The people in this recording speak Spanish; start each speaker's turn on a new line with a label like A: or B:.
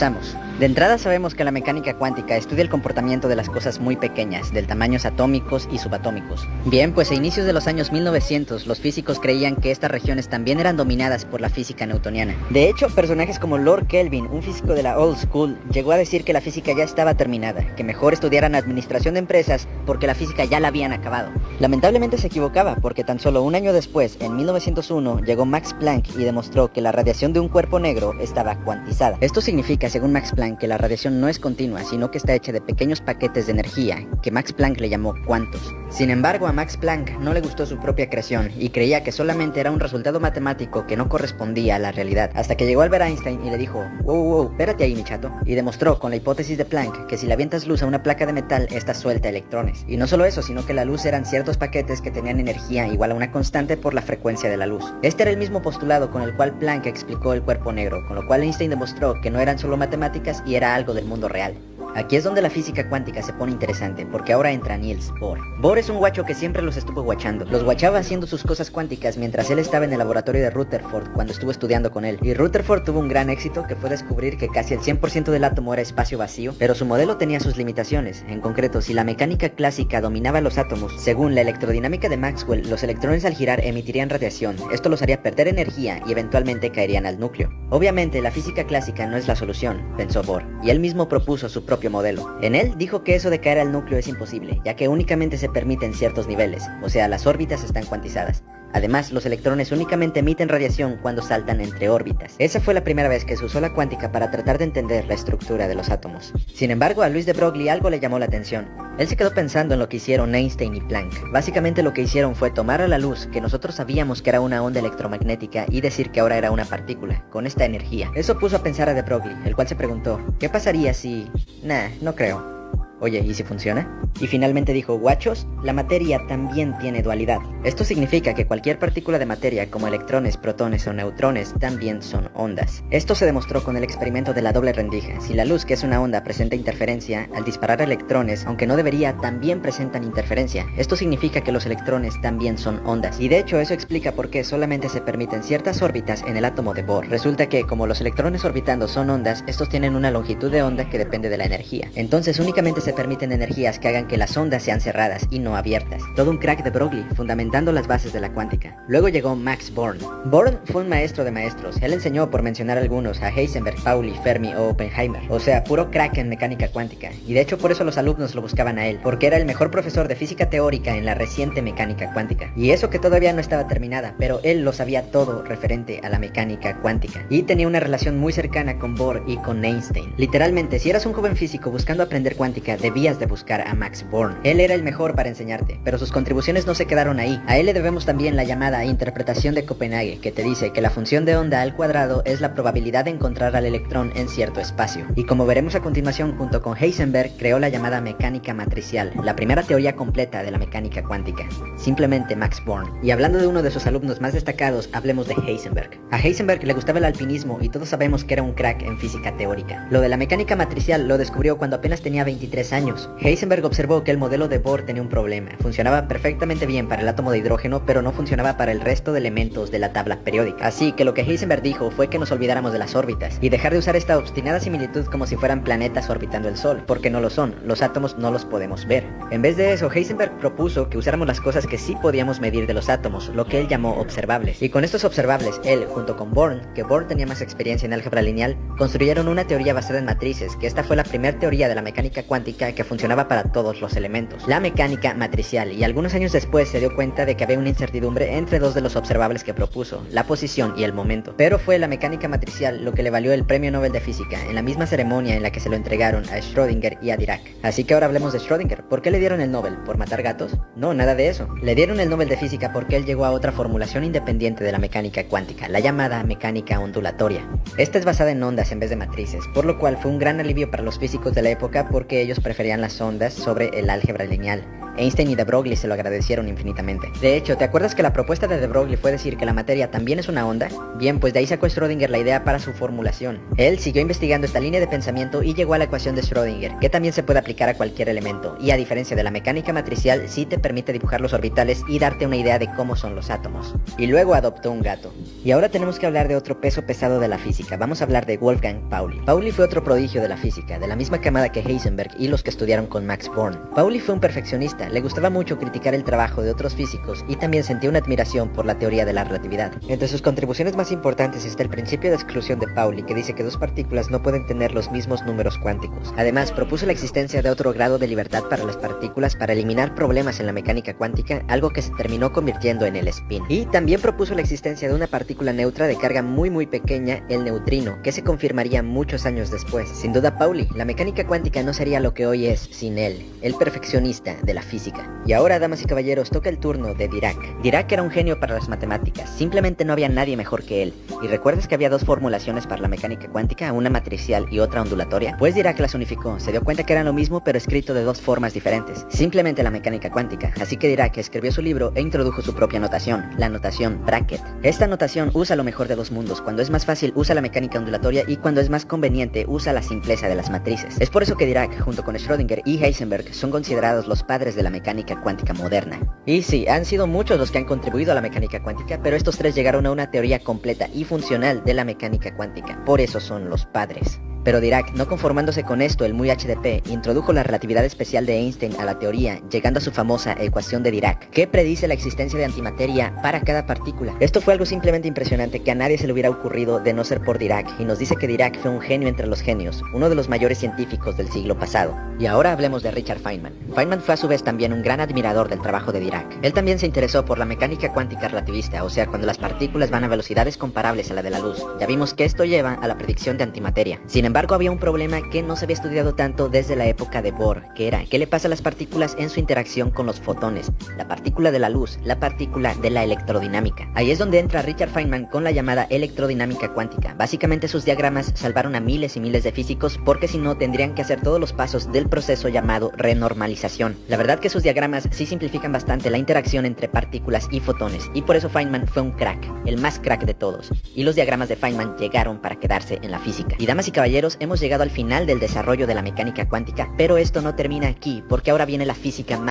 A: Comenzamos. De entrada sabemos que la mecánica cuántica estudia el comportamiento de las cosas muy pequeñas, de tamaños atómicos y subatómicos. Bien, pues a inicios de los años 1900, los físicos creían que estas regiones también eran dominadas por la física newtoniana. De hecho, personajes como Lord Kelvin, un físico de la Old School, llegó a decir que la física ya estaba terminada, que mejor estudiaran administración de empresas porque la física ya la habían acabado. Lamentablemente se equivocaba, porque tan solo un año después, en 1901, llegó Max Planck y demostró que la radiación de un cuerpo negro estaba cuantizada. Esto significa, según Max Planck, que la radiación no es continua, sino que está hecha de pequeños paquetes de energía, que Max Planck le llamó cuantos. Sin embargo, a Max Planck no le gustó su propia creación, y creía que solamente era un resultado matemático que no correspondía a la realidad, hasta que llegó Albert Einstein y le dijo, wow, espérate ahí mi chato, y demostró con la hipótesis de Planck que si le avientas luz a una placa de metal, esta suelta electrones. Y no solo eso, sino que la luz eran ciertos paquetes que tenían energía igual a una constante por la frecuencia de la luz. Este era el mismo postulado con el cual Planck explicó el cuerpo negro, con lo cual Einstein demostró que no eran solo matemáticas y era algo del mundo real. Aquí es donde la física cuántica se pone interesante, porque ahora entra Niels Bohr. Bohr es un guacho que siempre los estuvo guachando. Los guachaba haciendo sus cosas cuánticas mientras él estaba en el laboratorio de Rutherford cuando estuvo estudiando con él. Y Rutherford tuvo un gran éxito que fue descubrir que casi el 100% del átomo era espacio vacío, pero su modelo tenía sus limitaciones. En concreto, si la mecánica clásica dominaba los átomos, según la electrodinámica de Maxwell, los electrones al girar emitirían radiación. Esto los haría perder energía y eventualmente caerían al núcleo. Obviamente, la física clásica no es la solución, pensó Bohr, y él mismo propuso su propio modelo. En él dijo que eso de caer al núcleo es imposible, ya que únicamente se permiten ciertos niveles, o sea, las órbitas están cuantizadas. Además, los electrones únicamente emiten radiación cuando saltan entre órbitas. Esa fue la primera vez que se usó la cuántica para tratar de entender la estructura de los átomos. Sin embargo, a Louis de Broglie algo le llamó la atención. Él se quedó pensando en lo que hicieron Einstein y Planck. Básicamente lo que hicieron fue tomar a la luz, que nosotros sabíamos que era una onda electromagnética, y decir que ahora era una partícula, con esta energía. Eso puso a pensar a de Broglie, el cual se preguntó, ¿qué pasaría si...? No creo. Oye, ¿y si funciona? Y finalmente dijo, guachos, la materia también tiene dualidad. Esto significa que cualquier partícula de materia, como electrones, protones o neutrones, también son ondas. Esto se demostró con el experimento de la doble rendija. Si la luz, que es una onda, presenta interferencia, al disparar electrones, aunque no debería, también presentan interferencia. Esto significa que los electrones también son ondas. Y de hecho, eso explica por qué solamente se permiten ciertas órbitas en el átomo de Bohr. Resulta que, como los electrones orbitando son ondas, estos tienen una longitud de onda que depende de la energía. Entonces, únicamente se permiten energías que hagan que las ondas sean cerradas y no abiertas. Todo un crack de Broglie, fundamentando las bases de la cuántica. Luego llegó Max Born. Born fue un maestro de maestros. Él enseñó, por mencionar algunos, a Heisenberg, Pauli, Fermi o Oppenheimer. O sea, puro crack en mecánica cuántica. Y de hecho por eso los alumnos lo buscaban a él, porque era el mejor profesor de física teórica en la reciente mecánica cuántica. Y eso que todavía no estaba terminada, pero él lo sabía todo referente a la mecánica cuántica. Y tenía una relación muy cercana con Bohr y con Einstein. Literalmente, si eras un joven físico buscando aprender cuántica, debías de buscar a Max Born. Él era el mejor para enseñarte, pero sus contribuciones no se quedaron ahí. A él le debemos también la llamada interpretación de Copenhague, que te dice que la función de onda al cuadrado es la probabilidad de encontrar al electrón en cierto espacio. Y como veremos a continuación, junto con Heisenberg, creó la llamada mecánica matricial, la primera teoría completa de la mecánica cuántica. Simplemente Max Born. Y hablando de uno de sus alumnos más destacados, hablemos de Heisenberg. A Heisenberg le gustaba el alpinismo y todos sabemos que era un crack en física teórica. Lo de la mecánica matricial lo descubrió cuando apenas tenía 23 años. Heisenberg observó que el modelo de Bohr tenía un problema. Funcionaba perfectamente bien para el átomo de hidrógeno, pero no funcionaba para el resto de elementos de la tabla periódica. Así que lo que Heisenberg dijo fue que nos olvidáramos de las órbitas y dejar de usar esta obstinada similitud como si fueran planetas orbitando el Sol, porque no lo son, los átomos no los podemos ver. En vez de eso, Heisenberg propuso que usáramos las cosas que sí podíamos medir de los átomos, lo que él llamó observables. Y con estos observables, él, junto con Born, que Born tenía más experiencia en álgebra lineal, construyeron una teoría basada en matrices, que esta fue la primera teoría de la mecánica cuántica que funcionaba para todos los elementos, la mecánica matricial, y algunos años después se dio cuenta de que había una incertidumbre entre dos de los observables que propuso, la posición y el momento. Pero fue la mecánica matricial lo que le valió el premio Nobel de Física, en la misma ceremonia en la que se lo entregaron a Schrödinger y a Dirac. Así que ahora hablemos de Schrödinger. ¿Por qué le dieron el Nobel? ¿Por matar gatos? No, nada de eso. Le dieron el Nobel de Física porque él llegó a otra formulación independiente de la mecánica cuántica, la llamada mecánica ondulatoria. Esta es basada en ondas en vez de matrices, por lo cual fue un gran alivio para los físicos de la época porque ellos preferían las ondas sobre el álgebra lineal. Einstein y de Broglie se lo agradecieron infinitamente. De hecho, ¿te acuerdas que la propuesta de Broglie fue decir que la materia también es una onda? Bien, pues de ahí sacó Schrödinger la idea para su formulación. Él siguió investigando esta línea de pensamiento y llegó a la ecuación de Schrödinger, que también se puede aplicar a cualquier elemento, y a diferencia de la mecánica matricial, sí te permite dibujar los orbitales y darte una idea de cómo son los átomos. Y luego adoptó un gato. Y ahora tenemos que hablar de otro peso pesado de la física. Vamos a hablar de Wolfgang Pauli. Pauli fue otro prodigio de la física, de la misma camada que Heisenberg y los que estudiaron con Max Born. Pauli fue un perfeccionista, le gustaba mucho criticar el trabajo de otros físicos y también sentía una admiración por la teoría de la relatividad. Entre sus contribuciones más importantes está el principio de exclusión de Pauli, que dice que dos partículas no pueden tener los mismos números cuánticos. Además, propuso la existencia de otro grado de libertad para las partículas para eliminar problemas en la mecánica cuántica, algo que se terminó convirtiendo en el spin. Y también propuso la existencia de una partícula neutra de carga muy pequeña, el neutrino, que se confirmaría muchos años después. Sin duda Pauli, la mecánica cuántica no sería lo que hoy es sin él, el perfeccionista de la física. Y ahora, damas y caballeros, toca el turno de Dirac. Dirac era un genio para las matemáticas, simplemente no había nadie mejor que él. ¿Y recuerdas que había dos formulaciones para la mecánica cuántica, una matricial y otra ondulatoria? Pues Dirac las unificó, se dio cuenta que eran lo mismo pero escrito de dos formas diferentes, simplemente la mecánica cuántica. Así que Dirac escribió su libro e introdujo su propia notación, la notación bracket. Esta notación usa lo mejor de dos mundos, cuando es más fácil usa la mecánica ondulatoria y cuando es más conveniente usa la simpleza de las matrices. Es por eso que Dirac, junto con Schrödinger y Heisenberg, son considerados los padres de la mecánica cuántica moderna. Y sí, han sido muchos los que han contribuido a la mecánica cuántica, pero estos tres llegaron a una teoría completa y funcional de la mecánica cuántica, por eso son los padres. Pero Dirac, no conformándose con esto, el muy HDP, introdujo la relatividad especial de Einstein a la teoría, llegando a su famosa ecuación de Dirac, que predice la existencia de antimateria para cada partícula. Esto fue algo simplemente impresionante que a nadie se le hubiera ocurrido de no ser por Dirac, y nos dice que Dirac fue un genio entre los genios, uno de los mayores científicos del siglo pasado. Y ahora hablemos de Richard Feynman. Feynman fue a su vez también un gran admirador del trabajo de Dirac. Él también se interesó por la mecánica cuántica relativista, o sea, cuando las partículas van a velocidades comparables a la de la luz. Ya vimos que esto lleva a la predicción de antimateria. Sin embargo, había un problema que no se había estudiado tanto desde la época de Bohr, que era qué le pasa a las partículas en su interacción con los fotones, la partícula de la luz, la partícula de la electrodinámica. Ahí es donde entra Richard Feynman con la llamada electrodinámica cuántica. Básicamente sus diagramas salvaron a miles y miles de físicos porque si no tendrían que hacer todos los pasos del proceso llamado renormalización. La verdad que sus diagramas sí simplifican bastante la interacción entre partículas y fotones y por eso Feynman fue un crack, el más crack de todos. Y los diagramas de Feynman llegaron para quedarse en la física. Y damas y caballeros, hemos llegado al final del desarrollo de la mecánica cuántica, pero esto no termina aquí, porque ahora viene la física más